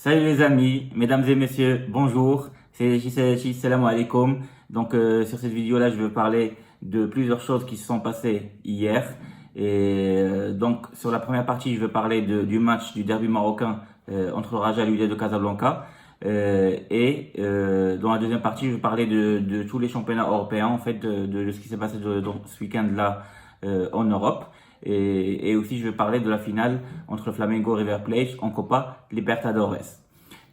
Salut les amis, mesdames et messieurs, bonjour, c'est Chichi, salam alaikum. Donc sur cette vidéo-là, je veux parler de plusieurs choses qui se sont passées hier. Donc sur la première partie, je veux parler du match du derby marocain entre le Raja et l'UD de Casablanca. Dans la deuxième partie, je veux parler de tous les championnats européens, en fait, de ce qui s'est passé dans ce week-end-là en Europe. Et aussi, je vais parler de la finale entre Flamengo et River Plate en Copa Libertadores.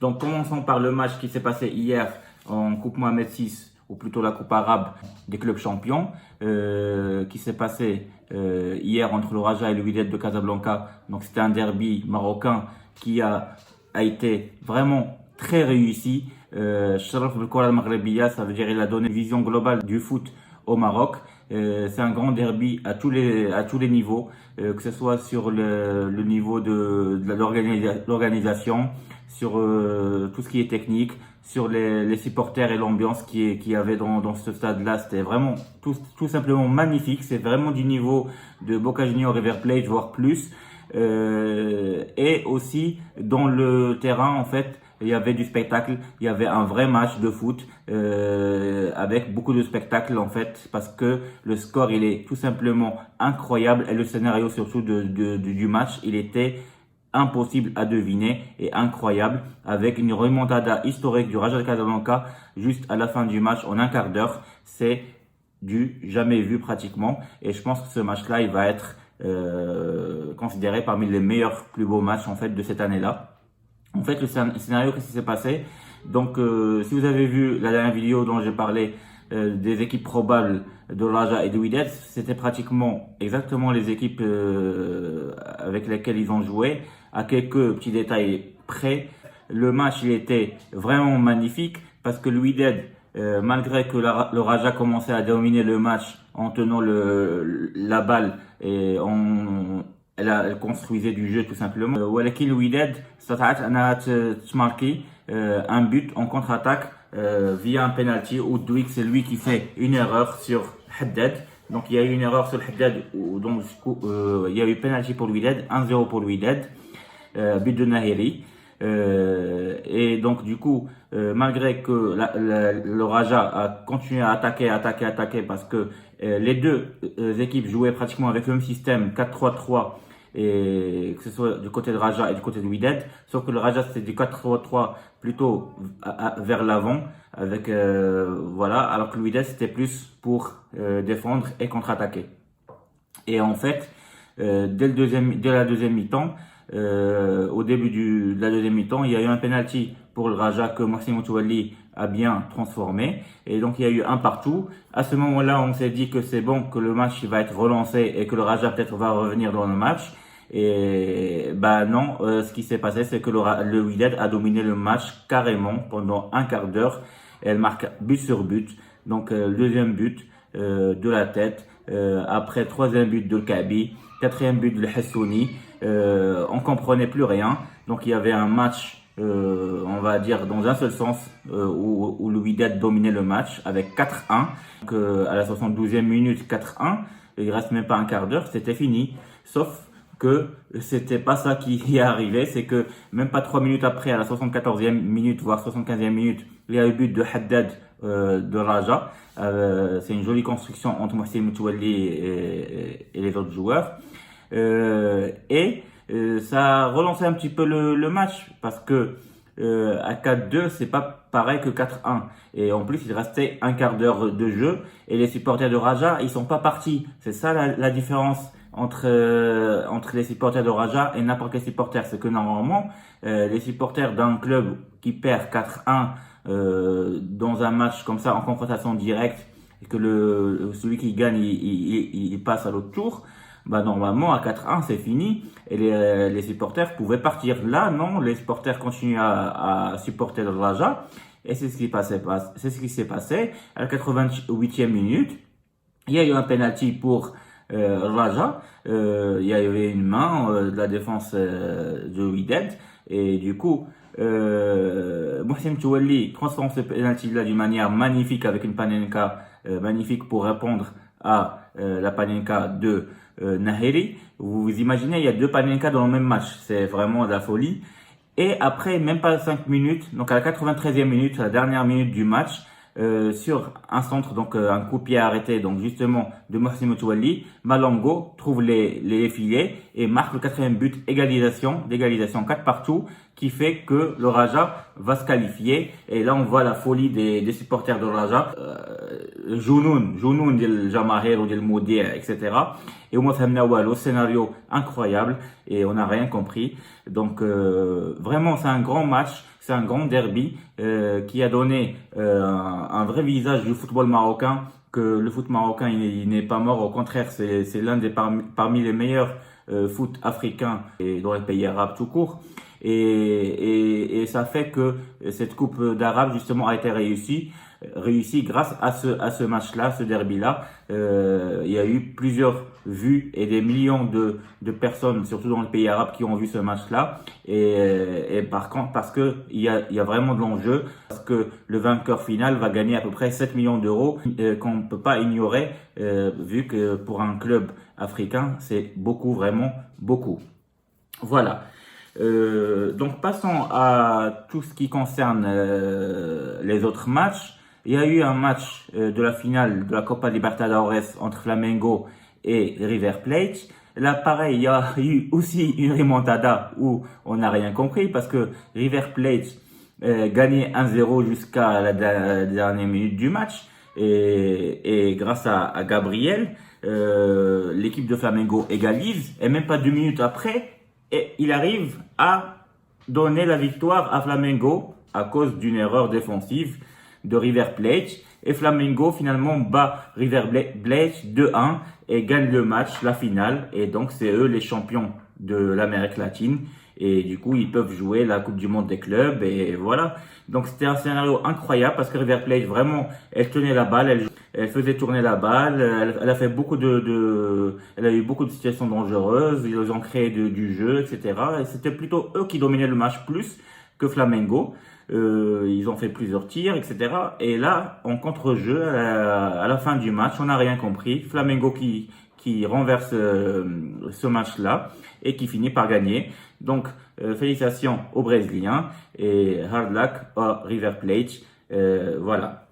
Donc, commençons par le match qui s'est passé hier en Coupe Mohamed VI, ou plutôt la Coupe arabe des clubs champions, qui s'est passé hier entre le Raja et le Wydad de Casablanca. Donc, c'était un derby marocain qui a été vraiment très réussi. Sharaf Belkora al-Maghrebiya, ça veut dire il a donné une vision globale du foot au Maroc. C'est un grand derby à tous les niveaux, que ce soit sur le niveau de l'organisation, sur tout ce qui est technique, sur les supporters et l'ambiance qu'il y avait dans ce stade-là. C'était vraiment tout simplement magnifique. C'est vraiment du niveau de Boca Juniors, River Plate, voire plus. Et aussi dans le terrain, en fait, il y avait du spectacle, il y avait un vrai match de foot avec beaucoup de spectacle en fait, parce que le score il est tout simplement incroyable et le scénario surtout du match il était impossible à deviner et incroyable, avec une remontada historique du Raja de Casablanca juste à la fin du match en un quart d'heure. C'est du jamais vu pratiquement, et je pense que ce match-là il va être considéré parmi les meilleurs plus beaux matchs en fait de cette année-là. En fait, le scénario, qu'est-ce qui s'est passé? Donc, si vous avez vu la dernière vidéo dont j'ai parlé des équipes probables de Raja et de Wydad, c'était pratiquement exactement les équipes avec lesquelles ils ont joué, à quelques petits détails près. Le match, il était vraiment magnifique parce que le Wydad, malgré que le Raja commençait à dominer le match en tenant la balle et elle construisait du jeu tout simplement. ولكن الوداد استطاعت انها تماركي un but en contre-attaque via un penalty où Douik c'est lui qui fait une erreur sur Haddad. Donc il y a eu une erreur sur Haddad, donc il y a eu penalty pour le Wydad, 1-0 pour le Wydad, but de Nahiri. Et donc du coup, malgré que le Raja a continué à attaquer parce que les deux équipes jouaient pratiquement avec le même système 4-3-3, et que ce soit du côté de Raja et du côté de Wydad, sauf que le Raja c'était du 4-3-3 plutôt vers l'avant, avec voilà, alors que le Wydad c'était plus pour défendre et contre-attaquer. Et en fait, dès la deuxième mi-temps, au début de la deuxième mi-temps, il y a eu un penalty pour le Raja que Maxime Moutouali a bien transformé, et donc il y a eu un partout. À ce moment-là, on s'est dit que c'est bon, que le match va être relancé et que le Raja peut-être va revenir dans le match. Et bah non, ce qui s'est passé, c'est que le Wydad a dominé le match carrément pendant un quart d'heure. Elle marque but sur but. Donc deuxième but de la tête, après troisième but de Kabi, quatrième but de Hassouni. On comprenait plus rien. Donc il y avait un match, on va dire dans un seul sens, où le Wydad dominait le match avec 4-1. Donc à la 72e minute, 4-1. Il reste même pas un quart d'heure, c'était fini. Sauf que c'était pas ça qui est arrivé, c'est que même pas 3 minutes après, à la 74e minute, voire 75e minute, il y a eu but de Haddad de Raja. C'est une jolie construction entre Mohsin Moutouali et les autres joueurs. Ça a relancé un petit peu le match, parce que à 4-2, c'est pas pareil que 4-1. Et en plus, il restait un quart d'heure de jeu et les supporters de Raja, ils sont pas partis. C'est ça la différence entre les supporters de Raja et n'importe quel supporter. C'est que normalement, les supporters d'un club qui perd 4-1 dans un match comme ça en confrontation directe, et que celui qui gagne, il passe à l'autre tour, bah normalement à 4-1 c'est fini et les supporters pouvaient partir. Là non, les supporters continuent à supporter le Raja, et c'est ce qui s'est passé à la 88e minute. Il y a eu un penalty pour Raja, il y avait une main de la défense de Wydad, et du coup Mohsin Touali transforme ce penalty là d'une manière magnifique avec une panenka magnifique pour répondre à la panenka de Nahiri. Vous imaginez, il y a deux panenka dans le même match, c'est vraiment de la folie. Et après, même pas 5 minutes, donc à la 93e minute, à la dernière minute du match, sur un centre, donc un coup de pied arrêté, donc justement de Mohsin Motouali, Malongo trouve les filets et marque le quatrième but, d'égalisation 4 partout, qui fait que le Raja va se qualifier. Et là, on voit la folie des supporters de Raja, Jounoun del Jamahir ou del Moudir, etc. Et au moins, le scénario incroyable et on n'a rien compris. Donc, vraiment, c'est un grand match. C'est un grand derby qui a donné un vrai visage du football marocain, que le foot marocain il n'est pas mort, au contraire c'est l'un des parmi les meilleurs foot africains et dans les pays arabes tout court. Et ça fait que cette coupe d'Arabe justement a été réussie grâce à ce match-là, ce derby-là. Il y a eu plusieurs vues et des millions de personnes, surtout dans les pays arabes, qui ont vu ce match-là. Et par contre, parce que il y a vraiment de l'enjeu, parce que le vainqueur final va gagner à peu près 7 millions d'euros qu'on ne peut pas ignorer, vu que pour un club africain, c'est beaucoup, vraiment beaucoup. Voilà. Donc passons à tout ce qui concerne les autres matchs. Il y a eu un match de la finale de la Copa Libertadores entre Flamengo et River Plate. Là, pareil, il y a eu aussi une remontada où on n'a rien compris parce que River Plate gagnait 1-0 jusqu'à la dernière minute du match. Et grâce à Gabriel, l'équipe de Flamengo égalise. Et même pas 2 minutes après, et il arrive à donner la victoire à Flamengo à cause d'une erreur défensive de River Plate. Et Flamengo finalement bat River Plate 2-1 et gagne le match, la finale. Et donc c'est eux les champions de l'Amérique latine. Et du coup ils peuvent jouer la Coupe du Monde des clubs. Et voilà. Donc c'était un scénario incroyable parce que River Plate vraiment, elle tenait la balle, elle faisait tourner la balle, elle a fait elle a eu beaucoup de situations dangereuses, ils ont créé du jeu, etc. Et c'était plutôt eux qui dominaient le match plus que Flamengo. Ils ont fait plusieurs tirs, etc. Et là, en contre-jeu, à la fin du match, on n'a rien compris. Flamengo qui renverse ce match-là et qui finit par gagner. Donc, félicitations aux Brésiliens et hard luck à River Plate. Voilà.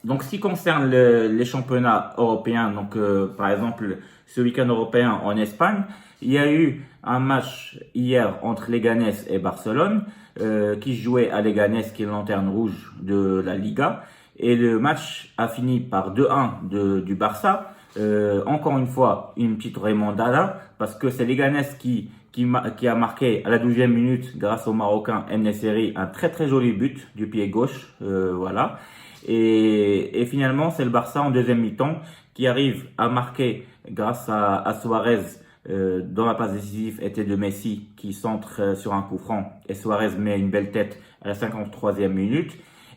Donc, ce qui concerne les championnats européens, donc par exemple ce week-end européen en Espagne, il y a eu un match hier entre Leganés et Barcelone qui se jouait à Leganés, qui est la lanterne rouge de la Liga, et le match a fini par 2-1 du Barça. Encore une fois, une petite remontada parce que c'est Leganés qui a marqué à la 12e minute grâce au Marocain En-Nesyri un très très joli but du pied gauche, voilà. Et finalement, c'est le Barça en deuxième mi-temps qui arrive à marquer grâce à Suarez, dont la passe décisive était de Messi qui centre sur un coup franc et Suarez met une belle tête à la 53e minute.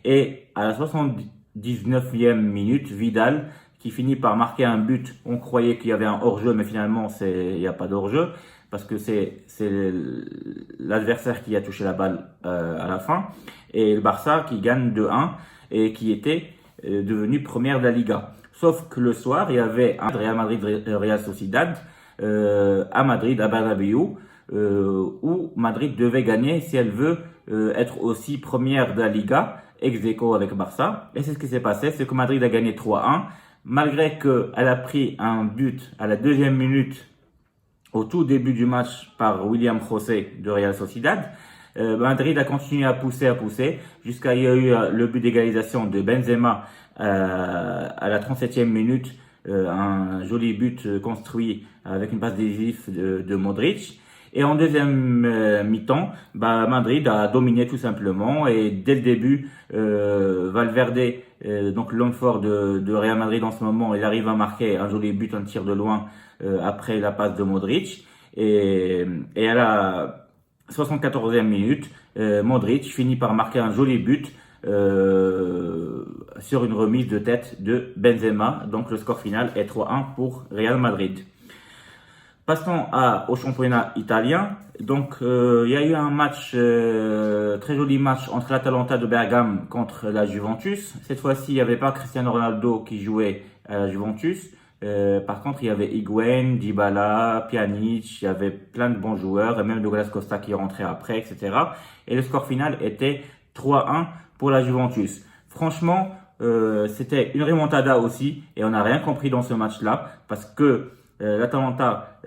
Et à la 79e minute, Vidal qui finit par marquer un but. On croyait qu'il y avait un hors-jeu, mais finalement il n'y a pas d'hors-jeu parce que c'est l'adversaire qui a touché la balle à la fin. Et le Barça qui gagne 2-1 et qui était devenu première de la Liga. Sauf que le soir, il y avait un Real Madrid-Real Sociedad à Madrid, à Bernabéu, où Madrid devait gagner si elle veut être aussi première de la Liga, ex-aequo avec Barça. Et c'est ce qui s'est passé, c'est que Madrid a gagné 3-1, malgré qu'elle a pris un but à la 2e minute, au tout début du match, par William José de Real Sociedad. Madrid a continué à pousser, jusqu'à il y a eu le but d'égalisation de Benzema à la 37e minute, un joli but construit avec une passe décisive de Modric. Et en deuxième mi-temps, Madrid a dominé tout simplement et dès le début, Valverde, donc l'homme fort de Real Madrid en ce moment, il arrive à marquer un joli but, un tir de loin après la passe de Modric. Et à la 74e minute, Modric finit par marquer un joli but sur une remise de tête de Benzema. Donc le score final est 3-1 pour Real Madrid. Passons au championnat italien. Donc il y a eu un match, très joli match entre l'Atalanta de Bergame contre la Juventus. Cette fois-ci, il n'y avait pas Cristiano Ronaldo qui jouait à la Juventus, Par contre, il y avait Higuaín, Dybala, Pjanic, il y avait plein de bons joueurs, et même Douglas Costa qui rentrait après, etc. Et le score final était 3-1 pour la Juventus. Franchement, c'était une remontada aussi, et on n'a rien compris dans ce match-là, parce que l'Atalanta,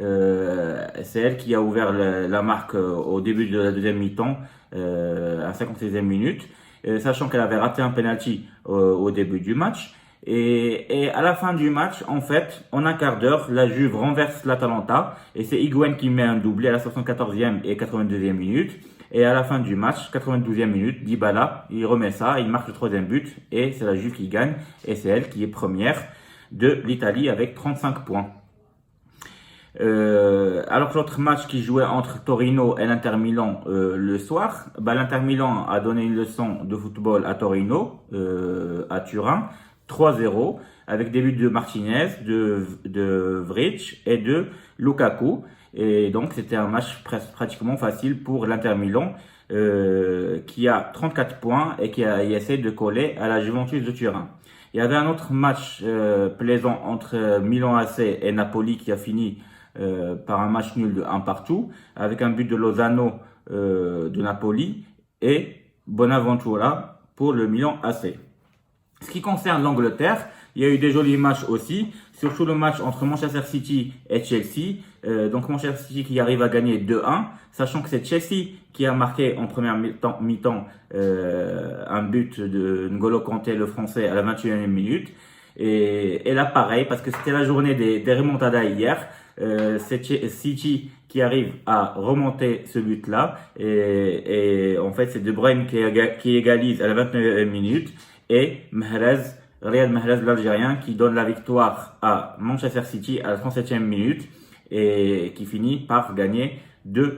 c'est elle qui a ouvert la marque au début de la deuxième mi-temps, à 56e minute, sachant qu'elle avait raté un penalty au début du match. Et à la fin du match, en fait, en un quart d'heure, la Juve renverse l'Atalanta et c'est Higuaín qui met un doublé à la 74e et 82e minute. Et à la fin du match, 92e minute, Dybala, il remet ça, il marque le troisième but et c'est la Juve qui gagne et c'est elle qui est première de l'Italie avec 35 points. Alors que l'autre match qui jouait entre Torino et l'Inter Milan le soir, l'Inter Milan a donné une leçon de football à Torino, à Turin, 3-0, avec des buts de Martinez, de Vric et de Lukaku. Et donc c'était un match pratiquement facile pour l'Inter Milan, qui a 34 points et qui essaie de coller à la Juventus de Turin. Il y avait un autre match plaisant entre Milan AC et Napoli qui a fini par un match nul de 1 partout, avec un but de Lozano de Napoli et Bonaventura pour le Milan AC. Ce qui concerne l'Angleterre, il y a eu des jolis matchs aussi, surtout le match entre Manchester City et Chelsea. Donc Manchester City qui arrive à gagner 2-1, sachant que c'est Chelsea qui a marqué en première mi-temps un but de N'Golo Kanté, le français, à la 21e minute. Et là, pareil, parce que c'était la journée des remontadas hier, c'est City qui arrive à remonter ce but-là. Et en fait, c'est De Bruyne qui égalise à la 29e minute. Et Riyad Mahrez, l'Algérien, qui donne la victoire à Manchester City à la 37e minute et qui finit par gagner 2-1.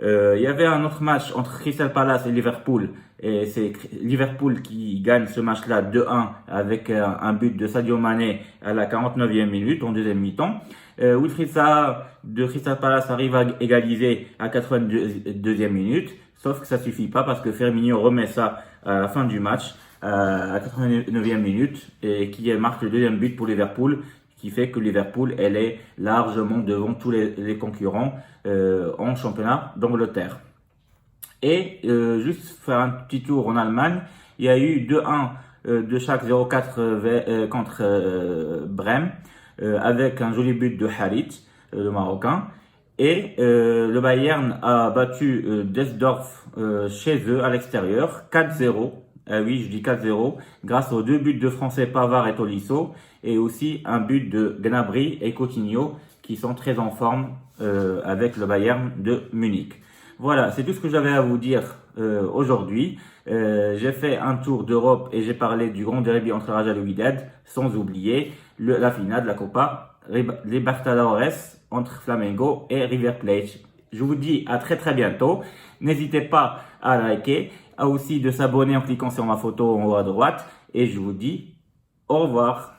Il y avait un autre match entre Crystal Palace et Liverpool, et c'est Liverpool qui gagne ce match-là 2-1 avec un but de Sadio Mané à la 49e minute en deuxième mi-temps. Wilfried Zaha de Crystal Palace arrive à égaliser à 82e minute, sauf que ça suffit pas parce que Firmino remet ça à la fin du match à 89e minute et qui marque le deuxième but pour Liverpool, qui fait que Liverpool elle est largement devant tous les concurrents en championnat d'Angleterre. Et juste faire un petit tour en Allemagne, il y a eu 2-1 de Schalke 04 contre Brême avec un joli but de Harit, le Marocain. Et le Bayern a battu Düsseldorf chez eux à l'extérieur 4-0. Oui, je dis 4-0, grâce aux deux buts de Français Pavard et Tolisso, et aussi un but de Gnabry et Coutinho, qui sont très en forme avec le Bayern de Munich. Voilà, c'est tout ce que j'avais à vous dire aujourd'hui. J'ai fait un tour d'Europe et j'ai parlé du grand derby entre Raja et Wydad, sans oublier la finale de la Copa Libertadores entre Flamengo et River Plate. Je vous dis à très très bientôt. N'hésitez pas à liker, à aussi de s'abonner en cliquant sur ma photo en haut à droite. Et je vous dis au revoir.